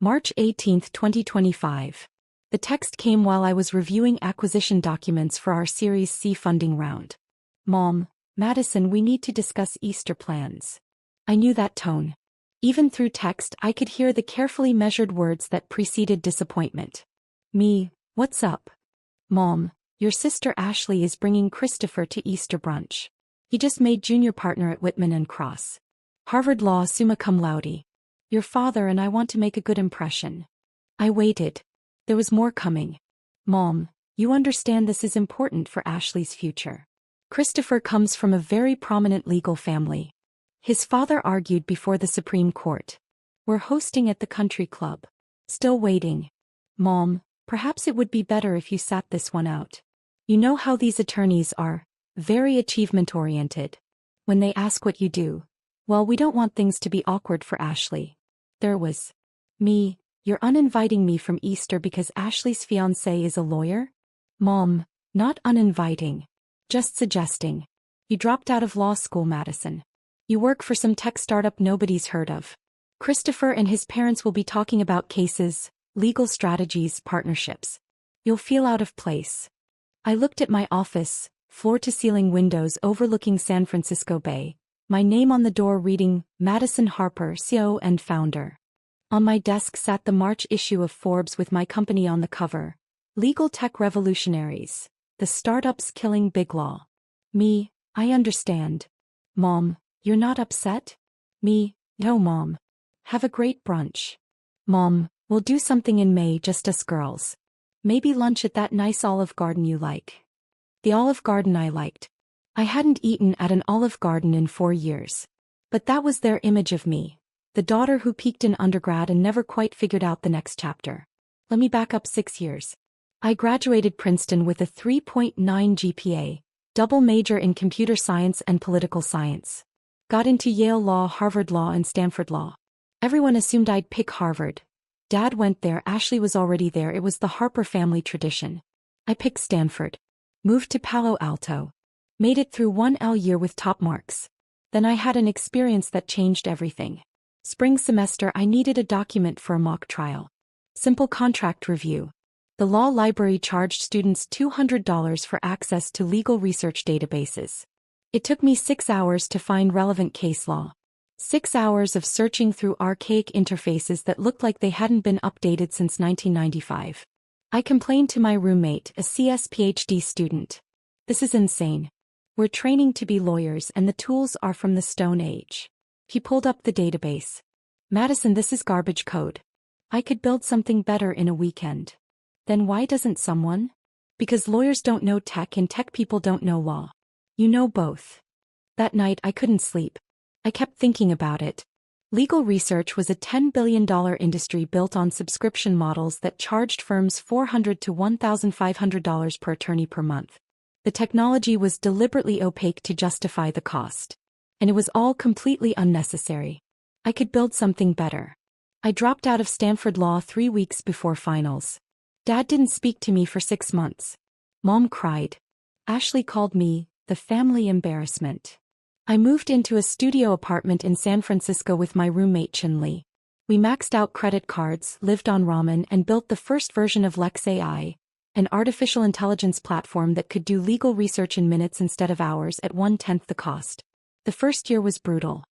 March 18, 2025. The text came while I was reviewing acquisition documents for our Series C funding round. Mom, Madison, we need to discuss Easter plans. I knew that tone. Even through text, I could hear the carefully measured words that preceded disappointment. Me, what's up? Mom, your sister Ashley is bringing Christopher to Easter brunch. He just made junior partner at Whitman and Cross. Harvard Law summa cum laude. Your father and I want to make a good impression. I waited. There was more coming. Mom, you understand this is important for Ashley's future. Christopher comes from a very prominent legal family. His father argued before the Supreme Court. We're hosting at the country club. Still waiting. Mom, perhaps it would be better if you sat this one out. You know how these attorneys are, very achievement-oriented. When they ask what you do, well, we don't want things to be awkward for Ashley. There was. Me, you're uninviting me from Easter because Ashley's fiancé is a lawyer? Mom, not uninviting. Just suggesting. You dropped out of law school, Madison. You work for some tech startup nobody's heard of. Christopher and his parents will be talking about cases, legal strategies, partnerships. You'll feel out of place. I looked at my office, floor-to-ceiling windows overlooking San Francisco Bay, my name on the door reading, Madison Harper, CEO and founder. On my desk sat the March issue of Forbes with my company on the cover. Legal Tech Revolutionaries. The Startups Killing Big Law. Me, I understand. Mom, you're not upset? Me, no Mom. Have a great brunch. Mom, we'll do something in May, just us girls. Maybe lunch at that nice Olive Garden you like. The Olive Garden I liked. I hadn't eaten at an Olive Garden in 4 years. But that was their image of me. The daughter who peaked in undergrad and never quite figured out the next chapter. Let me back up 6 years. I graduated Princeton with a 3.9 GPA, double major in computer science and political science. Got into Yale Law, Harvard Law, and Stanford Law. Everyone assumed I'd pick Harvard. Dad went there, Ashley was already there, it was the Harper family tradition. I picked Stanford. Moved to Palo Alto. Made it through 1L year with top marks. Then I had an experience that changed everything. Spring semester I needed a document for a mock trial. Simple contract review. The law library charged students $200 for access to legal research databases. It took me 6 hours to find relevant case law. 6 hours of searching through archaic interfaces that looked like they hadn't been updated since 1995. I complained to my roommate, a CS PhD student. This is insane. We're training to be lawyers and the tools are from the Stone Age. He pulled up the database. Madison, this is garbage code. I could build something better in a weekend. Then why doesn't someone? Because lawyers don't know tech and tech people don't know law. You know both. That night I couldn't sleep. I kept thinking about it. Legal research was a $10 billion industry built on subscription models that charged firms $400 to $1,500 per attorney per month. The technology was deliberately opaque to justify the cost. And it was all completely unnecessary. I could build something better. I dropped out of Stanford Law 3 weeks before finals. Dad didn't speak to me for 6 months. Mom cried. Ashley called me the family embarrassment. I moved into a studio apartment in San Francisco with my roommate Chinli. We maxed out credit cards, lived on ramen, and built the first version of Lex AI, an artificial intelligence platform that could do legal research in minutes instead of hours at 1/10 the cost. The first year was brutal.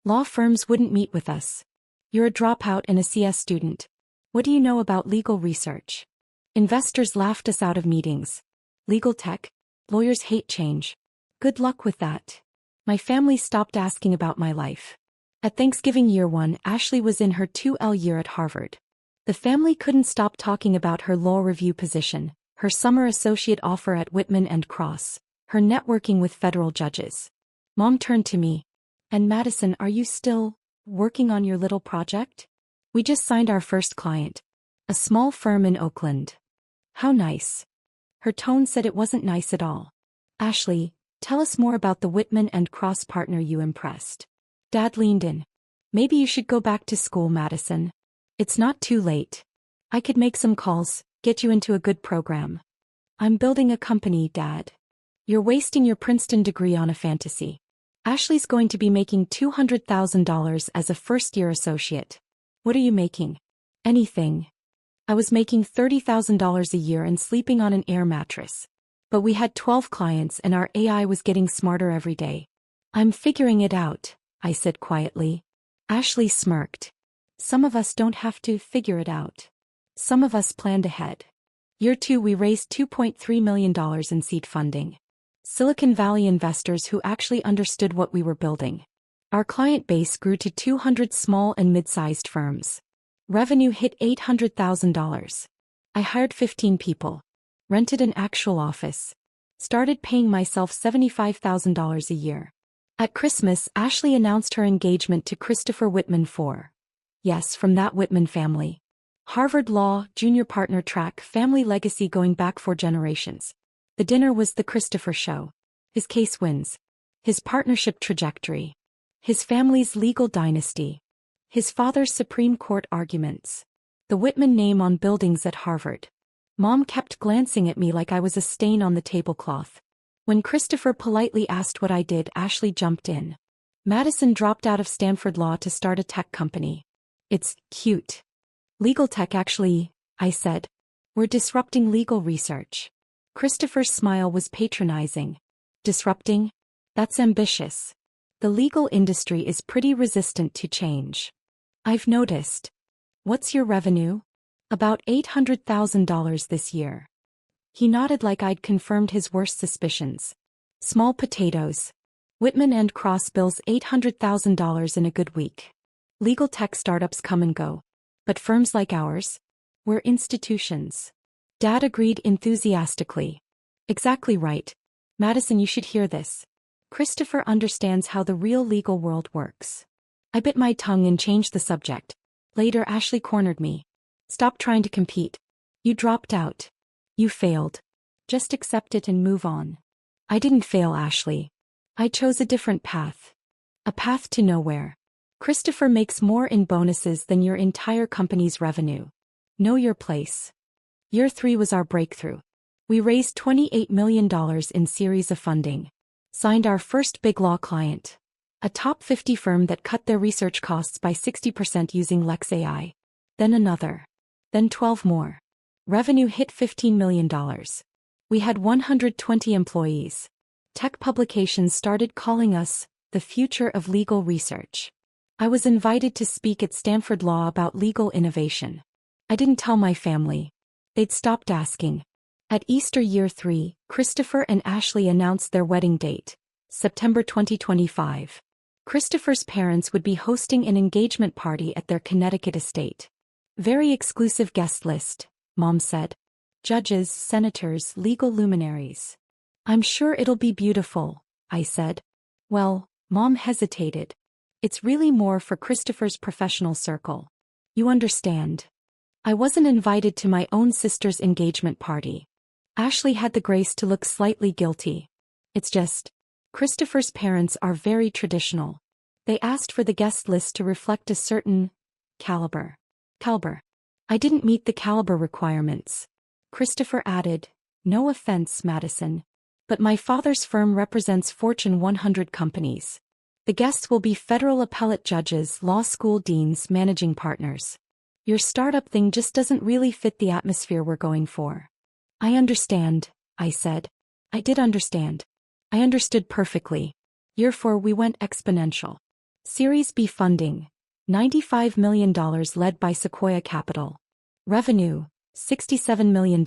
Law firms wouldn't meet with us. You're a dropout and a CS student. What do you know about legal research? Investors laughed us out of meetings. Legal tech? Lawyers hate change. Good luck with that. My family stopped asking about my life. At Thanksgiving year 1, Ashley was in her 2L year at Harvard. The family couldn't stop talking about her law review position, her summer associate offer at Whitman and Cross, her networking with federal judges. Mom turned to me. And Madison, are you still working on your little project? We just signed our first client. A small firm in Oakland. How nice. Her tone said it wasn't nice at all. Ashley, tell us more about the Whitman and Cross partner you impressed. Dad leaned in. Maybe you should go back to school, Madison. It's not too late. I could make some calls, get you into a good program. I'm building a company, Dad. You're wasting your Princeton degree on a fantasy. Ashley's going to be making $200,000 as a first-year associate. What are you making? Anything. I was making $30,000 a year and sleeping on an air mattress. But we had 12 clients and our AI was getting smarter every day. I'm figuring it out, I said quietly. Ashley smirked. Some of us don't have to figure it out. Some of us planned ahead. Year 2 we raised $2.3 million in seed funding. Silicon Valley investors who actually understood what we were building. Our client base grew to 200 small and mid-sized firms. Revenue hit $800,000. I hired 15 people. Rented an actual office. Started paying myself $75,000 a year. At Christmas, Ashley announced her engagement to Christopher Whitman IV. Yes, from that Whitman family. Harvard Law, junior partner track, family legacy going back 4 generations. The dinner was the Christopher show. His case wins. His partnership trajectory. His family's legal dynasty. His father's Supreme Court arguments. The Whitman name on buildings at Harvard. Mom kept glancing at me like I was a stain on the tablecloth. When Christopher politely asked what I did, Ashley jumped in. Madison dropped out of Stanford Law to start a tech company. It's cute. Legal tech actually, I said. We're disrupting legal research. Christopher's smile was patronizing. Disrupting? That's ambitious. The legal industry is pretty resistant to change. I've noticed. What's your revenue? About $800,000 this year. He nodded like I'd confirmed his worst suspicions. Small potatoes. Whitman and Cross bills $800,000 in a good week. Legal tech startups come and go. But firms like ours? We're institutions. Dad agreed enthusiastically. Exactly right. Madison, you should hear this. Christopher understands how the real legal world works. I bit my tongue and changed the subject. Later, Ashley cornered me. Stop trying to compete. You dropped out. You failed. Just accept it and move on. I didn't fail, Ashley. I chose a different path. A path to nowhere. Christopher makes more in bonuses than your entire company's revenue. Know your place. Year 3 was our breakthrough. We raised $28 million in series of funding. Signed our first big law client. A top 50 firm that cut their research costs by 60% using Lex AI. Then another. Then 12 more. Revenue hit $15 million. We had 120 employees. Tech publications started calling us the future of legal research. I was invited to speak at Stanford Law about legal innovation. I didn't tell my family. They'd stopped asking. At Easter year 3, Christopher and Ashley announced their wedding date, September 2025. Christopher's parents would be hosting an engagement party at their Connecticut estate. Very exclusive guest list, Mom said. Judges, senators, legal luminaries. I'm sure it'll be beautiful, I said. Well, Mom hesitated. It's really more for Christopher's professional circle. You understand. I wasn't invited to my own sister's engagement party. Ashley had the grace to look slightly guilty. It's just, Christopher's parents are very traditional. They asked for the guest list to reflect a certain caliber. I didn't meet the caliber requirements. Christopher added, no offense, Madison, but my father's firm represents Fortune 100 companies. The guests will be federal appellate judges, law school deans, managing partners. Your startup thing just doesn't really fit the atmosphere we're going for. I understand, I said. I did understand. I understood perfectly. Year 4 we went exponential. Series B funding, $95 million led by Sequoia Capital. Revenue, $67 million.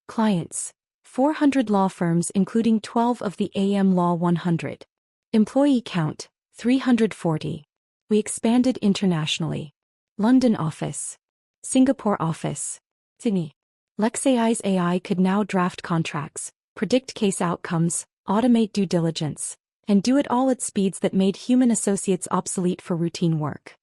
Clients, 400 law firms including 12 of the AM Law 100. Employee count, 340. We expanded internationally. London office. Singapore office. Sydney. LexAI's AI could now draft contracts, predict case outcomes, automate due diligence, and do it all at speeds that made human associates obsolete for routine work.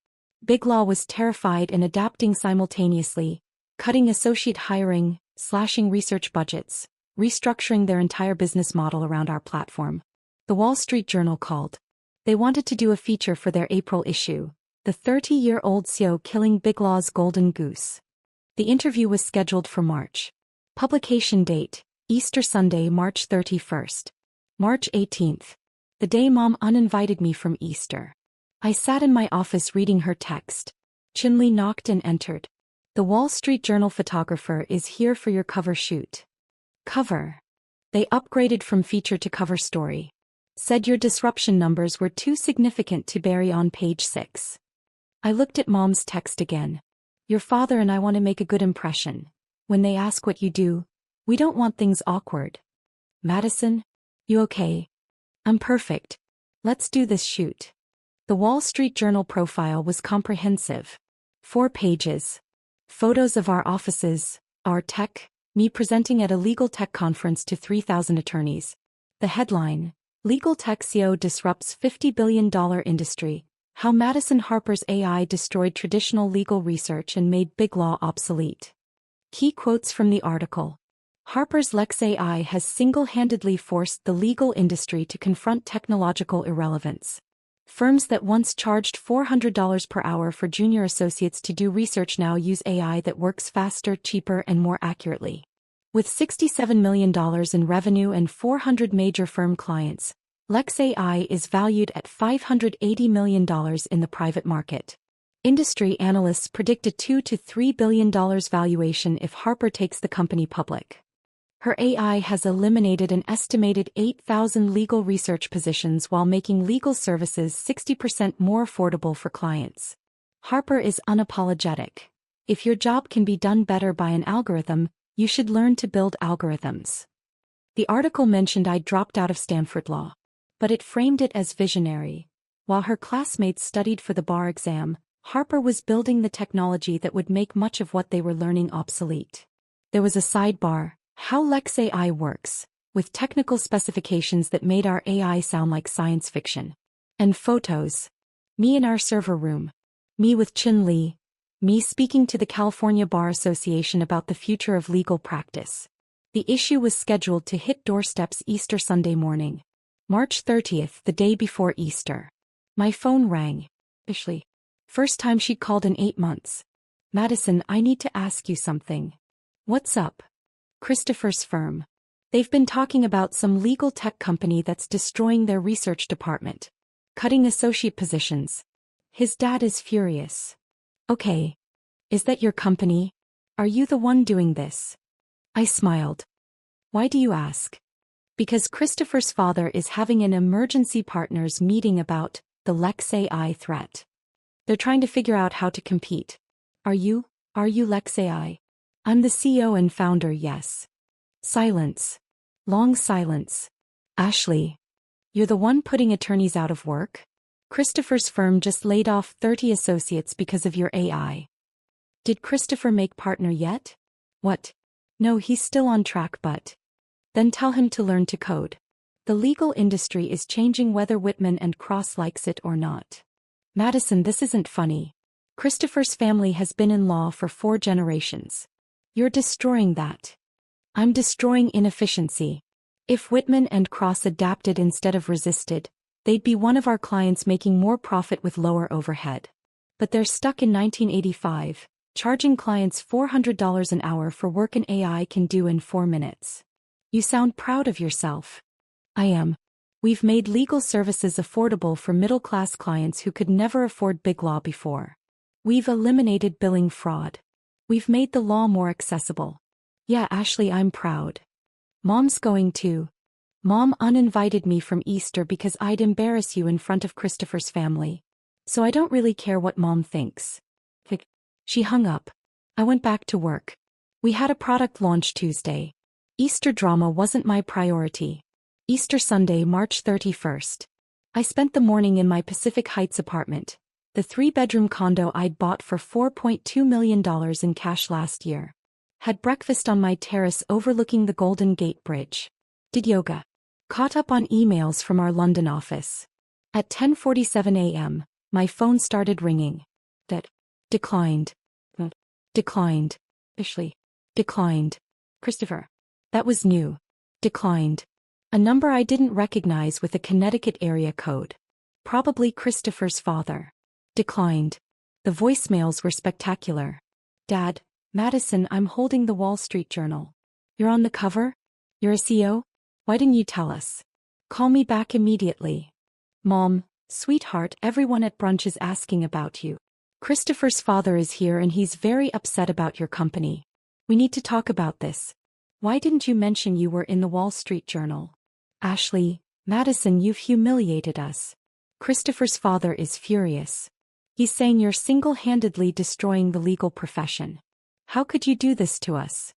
Big Law was terrified and adapting simultaneously, cutting associate hiring, slashing research budgets, restructuring their entire business model around our platform. The Wall Street Journal called. They wanted to do a feature for their April issue, the 30-year-old CEO killing Big Law's golden goose. The interview was scheduled for March. Publication date, Easter Sunday, March 31st. March 18th. The day Mom uninvited me from Easter. I sat in my office reading her text. Chinley knocked and entered. The Wall Street Journal photographer is here for your cover shoot. Cover. They upgraded from feature to cover story. Said your disruption numbers were too significant to bury on page 6. I looked at Mom's text again. Your father and I want to make a good impression. When they ask what you do, we don't want things awkward. Madison? You okay? I'm perfect. Let's do this shoot. The Wall Street Journal profile was comprehensive. 4 pages. Photos of our offices, our tech, me presenting at a legal tech conference to 3,000 attorneys. The headline, Legal Tech CEO Disrupts $50 billion industry, how Madison Harper's AI destroyed traditional legal research and made big law obsolete. Key quotes from the article. Harper's Lex AI has single-handedly forced the legal industry to confront technological irrelevance. Firms that once charged $400 per hour for junior associates to do research now use AI that works faster, cheaper, and more accurately. With $67 million in revenue and 400 major firm clients, Lex AI is valued at $580 million in the private market. Industry analysts predict a $2 to $3 billion valuation if Harper takes the company public. Her AI has eliminated an estimated 8,000 legal research positions while making legal services 60% more affordable for clients. Harper is unapologetic. If your job can be done better by an algorithm, you should learn to build algorithms. The article mentioned I dropped out of Stanford Law, but it framed it as visionary. While her classmates studied for the bar exam, Harper was building the technology that would make much of what they were learning obsolete. There was a sidebar, How Lex AI Works, with technical specifications that made our AI sound like science fiction. And photos. Me in our server room. Me with Chin Lee. Me speaking to the California Bar Association about the future of legal practice. The issue was scheduled to hit doorsteps Easter Sunday morning. March 30th, the day before Easter. My phone rang. Ashley. First time she called in 8 months. Madison, I need to ask you something. What's up? Christopher's firm. They've been talking about some legal tech company that's destroying their research department. Cutting associate positions. His dad is furious. Okay. Is that your company? Are you the one doing this? I smiled. Why do you ask? Because Christopher's father is having an emergency partners meeting about the Lex AI threat. They're trying to figure out how to compete. Are you Lex AI? I'm the CEO and founder, yes. Silence. Long silence. Ashley. You're the one putting attorneys out of work? Christopher's firm just laid off 30 associates because of your AI. Did Christopher make partner yet? What? No, he's still on track, but. Then tell him to learn to code. The legal industry is changing whether Whitman and Cross likes it or not. Madison, this isn't funny. Christopher's family has been in law for 4 generations. You're destroying that. I'm destroying inefficiency. If Whitman and Cross adapted instead of resisted, they'd be one of our clients making more profit with lower overhead. But they're stuck in 1985, charging clients $400 an hour for work an AI can do in 4 minutes. You sound proud of yourself. I am. We've made legal services affordable for middle-class clients who could never afford big law before. We've eliminated billing fraud. We've made the law more accessible. Yeah, Ashley, I'm proud. Mom's going too. Mom uninvited me from Easter because I'd embarrass you in front of Christopher's family. So I don't really care what Mom thinks. She hung up. I went back to work. We had a product launch Tuesday. Easter drama wasn't my priority. Easter Sunday, March 31st. I spent the morning in my Pacific Heights apartment, the 3-bedroom condo I'd bought for $4.2 million in cash last year. Had breakfast on my terrace overlooking the Golden Gate Bridge. Did yoga. Caught up on emails from our London office. At 10:47 a.m., my phone started ringing. Declined. Declined. Ashley. Declined. Christopher. That was new. Declined. A number I didn't recognize with a Connecticut area code. Probably Christopher's father. Declined. The voicemails were spectacular. Dad, Madison, I'm holding the Wall Street Journal. You're on the cover? You're a CEO? Why didn't you tell us? Call me back immediately. Mom, sweetheart, everyone at brunch is asking about you. Christopher's father is here and he's very upset about your company. We need to talk about this. Why didn't you mention you were in the Wall Street Journal? Ashley, Madison, you've humiliated us. Christopher's father is furious. He's saying you're single-handedly destroying the legal profession. How could you do this to us?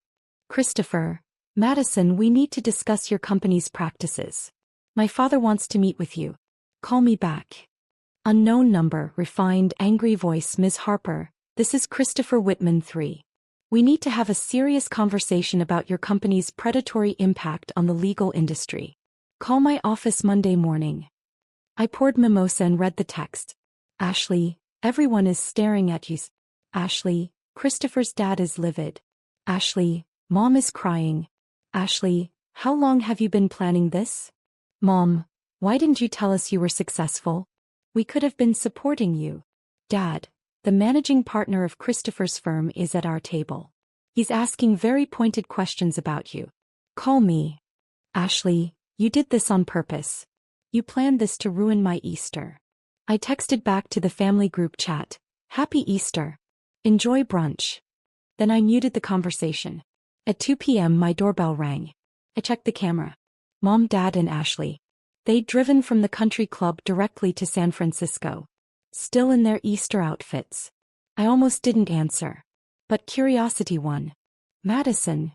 Christopher, Madison, we need to discuss your company's practices. My father wants to meet with you. Call me back. Unknown number, refined, angry voice. Ms. Harper, this is Christopher Whitman III. We need to have a serious conversation about your company's predatory impact on the legal industry. Call my office Monday morning. I poured mimosa and read the text. Ashley, everyone is staring at you. Ashley, Christopher's dad is livid. Ashley, Mom is crying. Ashley, how long have you been planning this? Mom, why didn't you tell us you were successful? We could have been supporting you. Dad, the managing partner of Christopher's firm is at our table. He's asking very pointed questions about you. Call me. Ashley, you did this on purpose. You planned this to ruin my Easter. I texted back to the family group chat. Happy Easter. Enjoy brunch. Then I muted the conversation. At 2 p.m. my doorbell rang. I checked the camera. Mom, Dad, and Ashley. They'd driven from the country club directly to San Francisco. Still in their Easter outfits. I almost didn't answer. But curiosity won. Madison.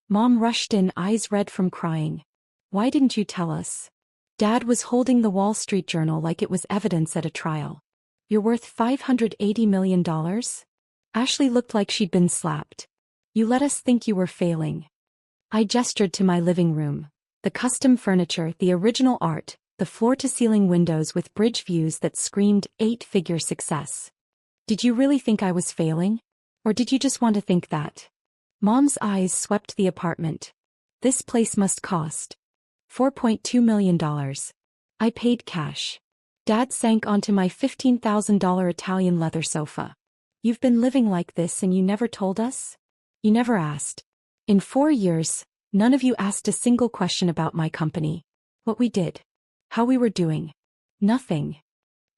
Mom rushed in, eyes red from crying. Why didn't you tell us? Dad was holding the Wall Street Journal like it was evidence at a trial. You're worth $580 million? Ashley looked like she'd been slapped. You let us think you were failing. I gestured to my living room. The custom furniture, the original art, the floor-to-ceiling windows with bridge views that screamed eight-figure success. Did you really think I was failing? Or did you just want to think that? Mom's eyes swept the apartment. This place must cost $4.2 million. I paid cash. Dad sank onto my $15,000 Italian leather sofa. You've been living like this and you never told us? You never asked. In 4 years, none of you asked a single question about my company. What we did. How we were doing. Nothing.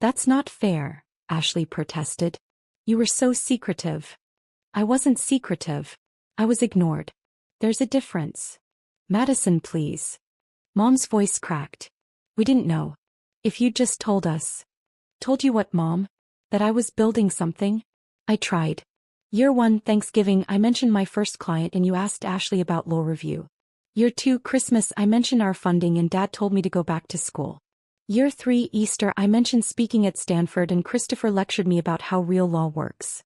That's not fair, Ashley protested. You were so secretive. I wasn't secretive. I was ignored. There's a difference. Madison, please. Mom's voice cracked. We didn't know. If you'd just told us. Told you what, Mom? That I was building something? I tried. Year 1, Thanksgiving, I mentioned my first client and you asked Ashley about law review. Year 2, Christmas, I mentioned our funding and Dad told me to go back to school. Year 3, Easter, I mentioned speaking at Stanford and Christopher lectured me about how real law works.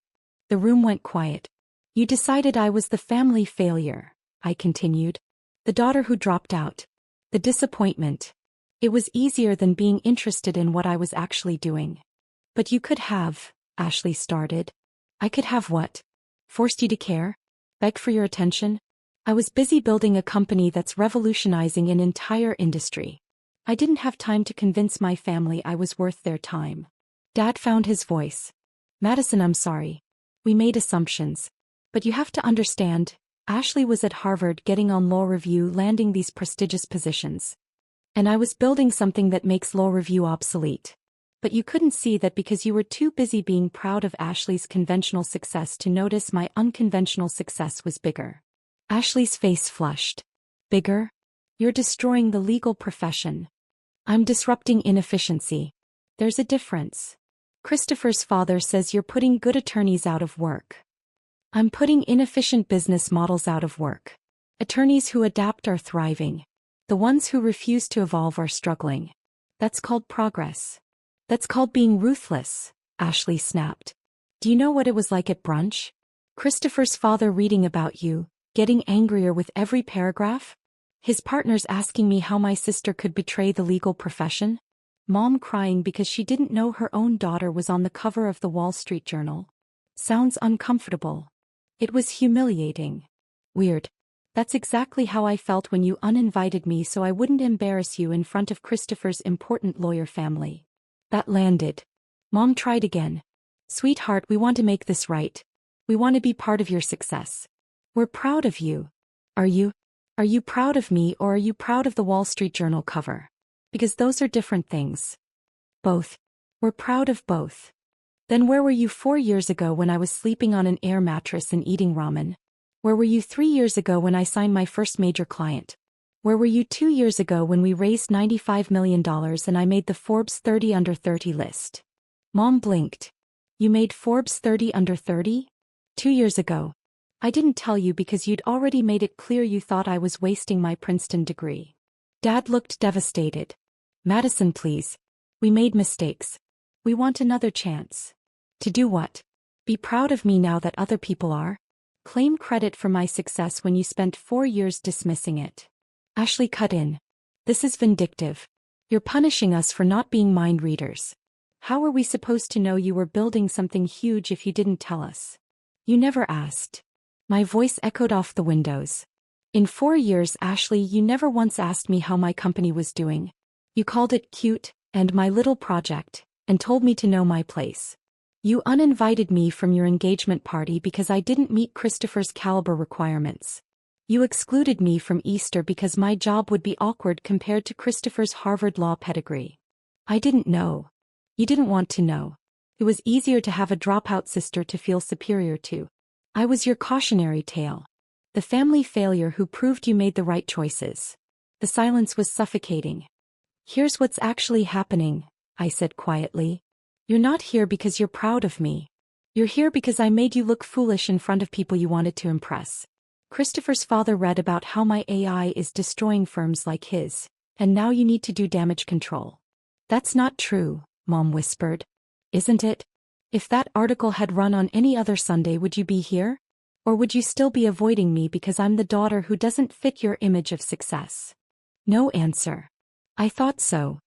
The room went quiet. You decided I was the family failure, I continued. The daughter who dropped out. The disappointment. It was easier than being interested in what I was actually doing. But you could have, Ashley started. I could have what? Forced you to care? Beg for your attention? I was busy building a company that's revolutionizing an entire industry. I didn't have time to convince my family I was worth their time. Dad found his voice. Madison, I'm sorry. We made assumptions. But you have to understand, Ashley was at Harvard getting on law review, landing these prestigious positions. And I was building something that makes law review obsolete. But you couldn't see that because you were too busy being proud of Ashley's conventional success to notice my unconventional success was bigger. Ashley's face flushed. Bigger? You're destroying the legal profession. I'm disrupting inefficiency. There's a difference. Christopher's father says you're putting good attorneys out of work. I'm putting inefficient business models out of work. Attorneys who adapt are thriving. The ones who refuse to evolve are struggling. That's called progress. That's called being ruthless, Ashley snapped. Do you know what it was like at brunch? Christopher's father reading about you, getting angrier with every paragraph? His partners asking me how my sister could betray the legal profession? Mom crying because she didn't know her own daughter was on the cover of the Wall Street Journal. Sounds uncomfortable. It was humiliating. Weird. That's exactly how I felt when you uninvited me so I wouldn't embarrass you in front of Christopher's important lawyer family. That landed. Mom tried again. Sweetheart, we want to make this right. We want to be part of your success. We're proud of you. Are you? Are you proud of me or are you proud of the Wall Street Journal cover? Because those are different things. Both. We're proud of both. Then where were you 4 years ago when I was sleeping on an air mattress and eating ramen? Where were you 3 years ago when I signed my first major client? Where were you 2 years ago when we raised $95 million and I made the Forbes 30 under 30 list? Mom blinked. You made Forbes 30 under 30? 2 years ago. I didn't tell you because you'd already made it clear you thought I was wasting my Princeton degree. Dad looked devastated. Madison, please. We made mistakes. We want another chance. To do what? Be proud of me now that other people are? Claim credit for my success when you spent 4 years dismissing it. Ashley cut in. This is vindictive. You're punishing us for not being mind readers. How were we supposed to know you were building something huge if you didn't tell us? You never asked. My voice echoed off the windows. In 4 years, Ashley, you never once asked me how my company was doing. You called it cute, and my little project, and told me to know my place. You uninvited me from your engagement party because I didn't meet Christopher's caliber requirements. You excluded me from Easter because my job would be awkward compared to Christopher's Harvard law pedigree. I didn't know. You didn't want to know. It was easier to have a dropout sister to feel superior to. I was your cautionary tale. The family failure who proved you made the right choices. The silence was suffocating. Here's what's actually happening, I said quietly. You're not here because you're proud of me. You're here because I made you look foolish in front of people you wanted to impress. Christopher's father read about how my AI is destroying firms like his, and now you need to do damage control. That's not true, Mom whispered. Isn't it? If that article had run on any other Sunday, would you be here? Or would you still be avoiding me because I'm the daughter who doesn't fit your image of success? No answer. I thought so.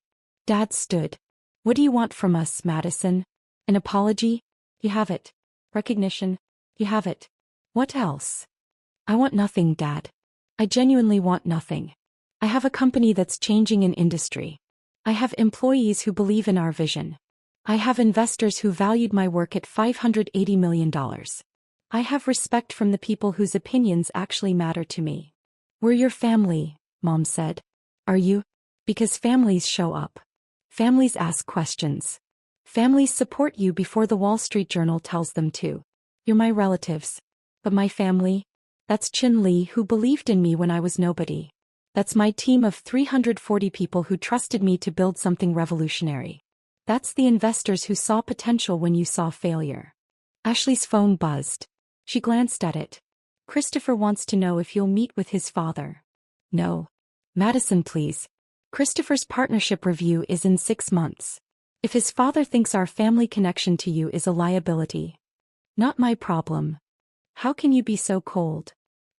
Dad stood. What do you want from us, Madison? An apology? You have it. Recognition? You have it. What else? I want nothing, Dad. I genuinely want nothing. I have a company that's changing an industry. I have employees who believe in our vision. I have investors who valued my work at $580 million. I have respect from the people whose opinions actually matter to me. We're your family, Mom said. Are you? Because families show up. Families ask questions. Families support you before the Wall Street Journal tells them to. You're my relatives. But my family? That's Chin Lee, who believed in me when I was nobody. That's my team of 340 people who trusted me to build something revolutionary. That's the investors who saw potential when you saw failure. Ashley's phone buzzed. She glanced at it. Christopher wants to know if you'll meet with his father. No. Madison, please. Christopher's partnership review is in 6 months. If his father thinks our family connection to you is a liability. Not my problem. How can you be so cold?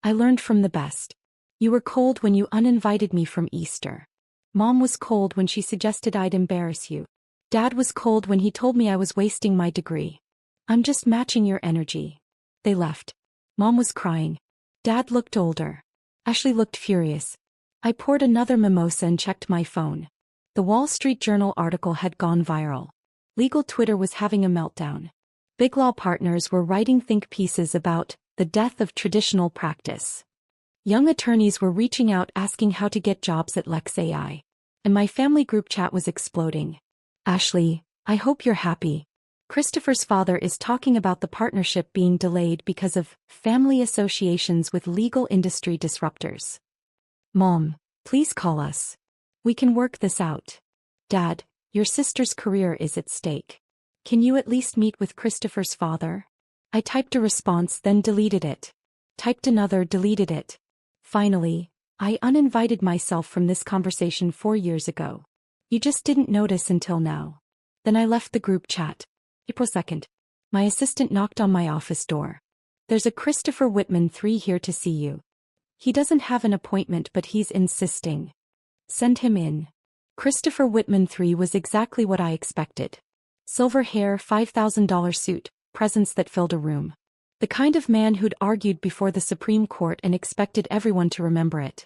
I learned from the best. You were cold when you uninvited me from Easter. Mom was cold when she suggested I'd embarrass you. Dad was cold when he told me I was wasting my degree. I'm just matching your energy. They left. Mom was crying. Dad looked older. Ashley looked furious. I poured another mimosa and checked my phone. The Wall Street Journal article had gone viral. Legal Twitter was having a meltdown. Big law partners were writing think pieces about the death of traditional practice. Young attorneys were reaching out asking how to get jobs at Lex AI. And my family group chat was exploding. Ashley, I hope you're happy. Christopher's father is talking about the partnership being delayed because of family associations with legal industry disruptors. Mom, please call us. We can work this out. Dad, your sister's career is at stake. Can you at least meet with Christopher's father? I typed a response, then deleted it. Typed another, deleted it. Finally, I uninvited myself from this conversation 4 years ago. You just didn't notice until now. Then I left the group chat. April 2nd. My assistant knocked on my office door. There's a Christopher Whitman 3 here to see you. He doesn't have an appointment, but he's insisting. Send him in. Christopher Whitman 3 was exactly what I expected. Silver hair, $5,000 suit, presence that filled a room. The kind of man who'd argued before the Supreme Court and expected everyone to remember it.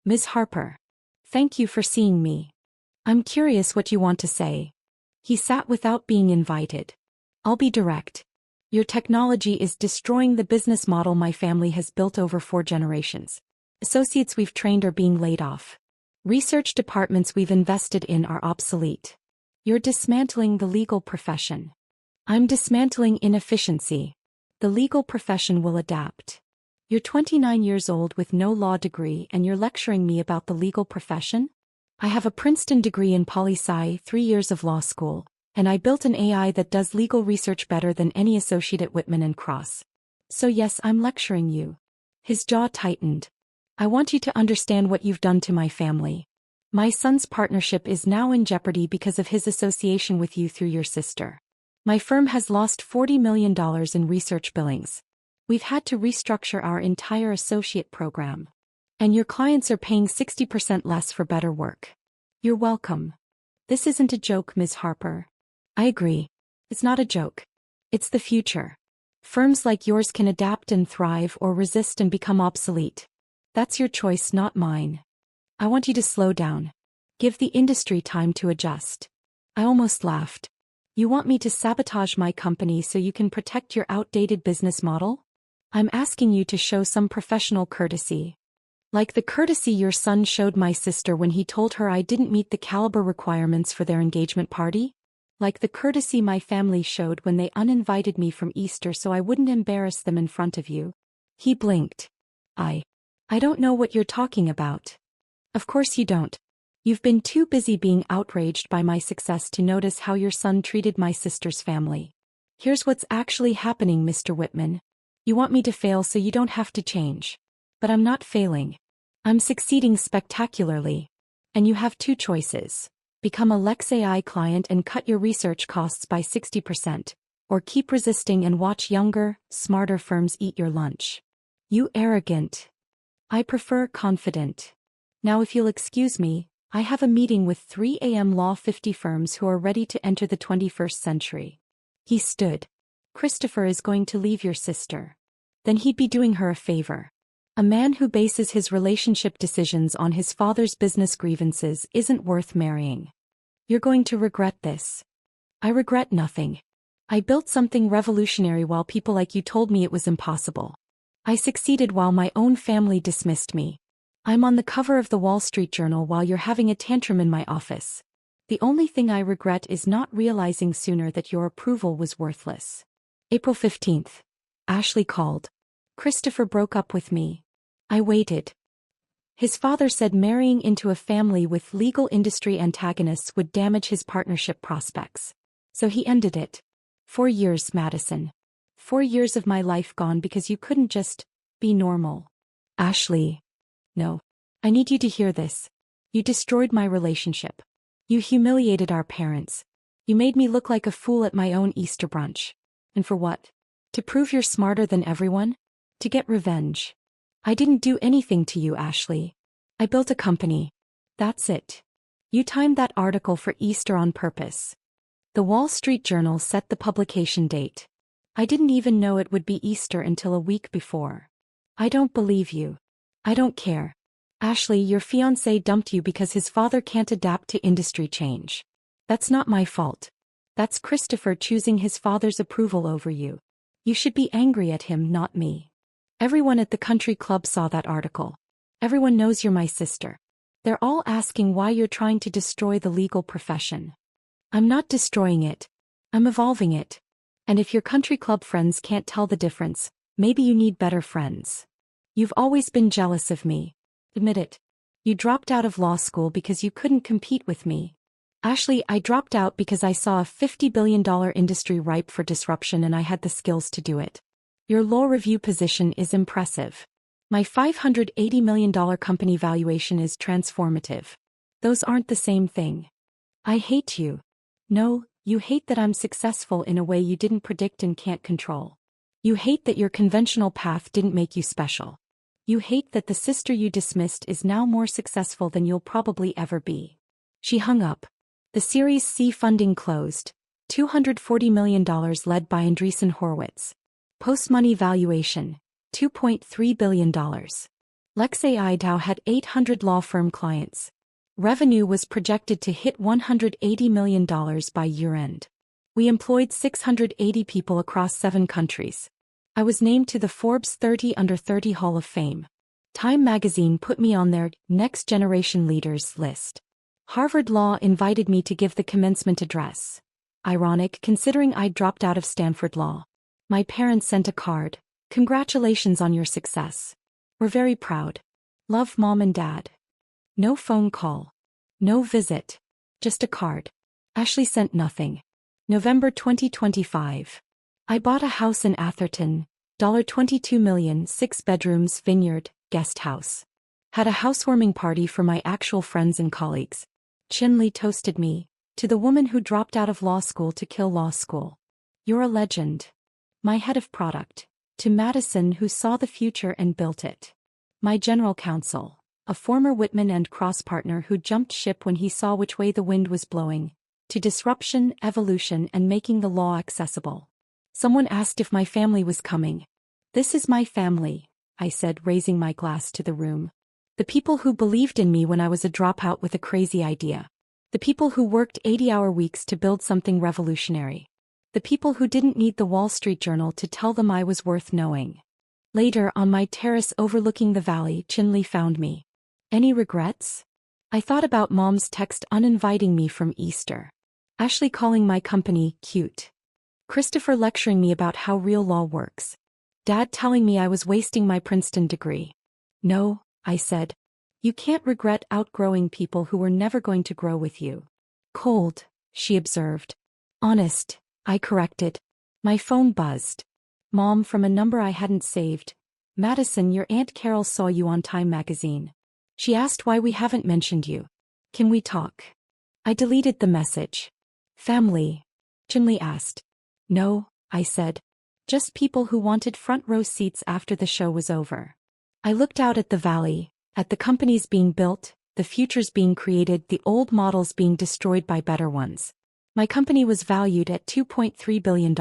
Ms. Harper. Thank you for seeing me. I'm curious what you want to say. He sat without being invited. I'll be direct. Your technology is destroying the business model my family has built over 4 generations. Associates we've trained are being laid off. Research departments we've invested in are obsolete. You're dismantling the legal profession. I'm dismantling inefficiency. The legal profession will adapt. You're 29 years old with no law degree and you're lecturing me about the legal profession? I have a Princeton degree in poli-sci, 3 years of law school, and I built an AI that does legal research better than any associate at Whitman and Cross. So yes, I'm lecturing you. His jaw tightened. I want you to understand what you've done to my family. My son's partnership is now in jeopardy because of his association with you through your sister. My firm has lost $40 million in research billings. We've had to restructure our entire associate program. And your clients are paying 60% less for better work. You're welcome. This isn't a joke, Ms. Harper. I agree. It's not a joke. It's the future. Firms like yours can adapt and thrive or resist and become obsolete. That's your choice, not mine. I want you to slow down. Give the industry time to adjust. I almost laughed. You want me to sabotage my company so you can protect your outdated business model? I'm asking you to show some professional courtesy. Like the courtesy your son showed my sister when he told her I didn't meet the caliber requirements for their engagement party? Like the courtesy my family showed when they uninvited me from Easter so I wouldn't embarrass them in front of you? He blinked. I don't know what you're talking about. Of course you don't. You've been too busy being outraged by my success to notice how your son treated my sister's family. Here's what's actually happening, Mr. Whitman. You want me to fail so you don't have to change. But I'm not failing. I'm succeeding spectacularly. And you have two choices. Become a Lex AI client and cut your research costs by 60%, or keep resisting and watch younger, smarter firms eat your lunch. You arrogant. I prefer confident. Now if you'll excuse me, I have a meeting with 3 a.m. Law 50 firms who are ready to enter the 21st century. He stood. Christopher is going to leave your sister. Then he'd be doing her a favor. A man who bases his relationship decisions on his father's business grievances isn't worth marrying. You're going to regret this. I regret nothing. I built something revolutionary while people like you told me it was impossible. I succeeded while my own family dismissed me. I'm on the cover of the Wall Street Journal while you're having a tantrum in my office. The only thing I regret is not realizing sooner that your approval was worthless. April 15th. Ashley called. Christopher broke up with me. I waited. His father said marrying into a family with legal industry antagonists would damage his partnership prospects. So he ended it. 4 years, Madison. 4 years of my life gone because you couldn't just be normal. Ashley. No. I need you to hear this. You destroyed my relationship. You humiliated our parents. You made me look like a fool at my own Easter brunch. And for what? To prove you're smarter than everyone? To get revenge. I didn't do anything to you, Ashley. I built a company. That's it. You timed that article for Easter on purpose. The Wall Street Journal set the publication date. I didn't even know it would be Easter until a week before. I don't believe you. I don't care. Ashley, your fiancé dumped you because his father can't adapt to industry change. That's not my fault. That's Christopher choosing his father's approval over you. You should be angry at him, not me. Everyone at the country club saw that article. Everyone knows you're my sister. They're all asking why you're trying to destroy the legal profession. I'm not destroying it. I'm evolving it. And if your country club friends can't tell the difference, maybe you need better friends. You've always been jealous of me. Admit it. You dropped out of law school because you couldn't compete with me. Ashley, I dropped out because I saw a $50 billion industry ripe for disruption and I had the skills to do it. Your law review position is impressive. My $580 million company valuation is transformative. Those aren't the same thing. I hate you. No, you hate that I'm successful in a way you didn't predict and can't control. You hate that your conventional path didn't make you special. You hate that the sister you dismissed is now more successful than you'll probably ever be. She hung up. The Series C funding closed. $240 million led by Andreessen Horowitz. Post-money valuation. $2.3 billion. Lex AI Dow had 800 law firm clients. Revenue was projected to hit $180 million by year-end. We employed 680 people across 7 countries. I was named to the Forbes 30 Under 30 Hall of Fame. Time magazine put me on their Next Generation Leaders list. Harvard Law invited me to give the commencement address. Ironic considering I'd dropped out of Stanford Law. My parents sent a card. Congratulations on your success. We're very proud. Love, Mom and Dad. No phone call. No visit. Just a card. Ashley sent nothing. November 2025. I bought a house in Atherton. $22 million, 6 bedrooms, vineyard, guest house. Had a housewarming party for my actual friends and colleagues. Chinley toasted me. To the woman who dropped out of law school to kill law school. You're a legend. My head of product. To Madison, who saw the future and built it. My general counsel. A former Whitman and Cross partner who jumped ship when he saw which way the wind was blowing. To disruption, evolution, and making the law accessible. Someone asked if my family was coming. This is my family, I said, raising my glass to the room. The people who believed in me when I was a dropout with a crazy idea. The people who worked 80-hour weeks to build something revolutionary. The people who didn't need the Wall Street Journal to tell them I was worth knowing. Later, on my terrace overlooking the valley, Chinley found me. Any regrets? I thought about Mom's text uninviting me from Easter. Ashley calling my company cute. Christopher lecturing me about how real law works. Dad telling me I was wasting my Princeton degree. No, I said. You can't regret outgrowing people who were never going to grow with you. Cold, she observed. Honest, I corrected. My phone buzzed. Mom, from a number I hadn't saved. Madison, your Aunt Carol saw you on Time magazine. She asked why we haven't mentioned you. Can we talk? I deleted the message. Family? Chinley asked. No, I said. Just people who wanted front row seats after the show was over. I looked out at the valley, at the companies being built, the futures being created, the old models being destroyed by better ones. My company was valued at $2.3 billion.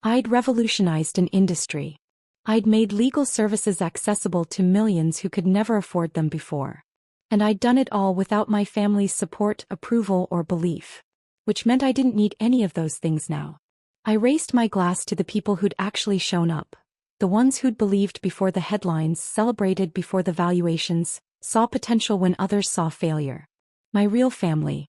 I'd revolutionized an industry. I'd made legal services accessible to millions who could never afford them before. And I'd done it all without my family's support, approval, or belief. Which meant I didn't need any of those things now. I raised my glass to the people who'd actually shown up. The ones who'd believed before the headlines, celebrated before the valuations, saw potential when others saw failure. My real family.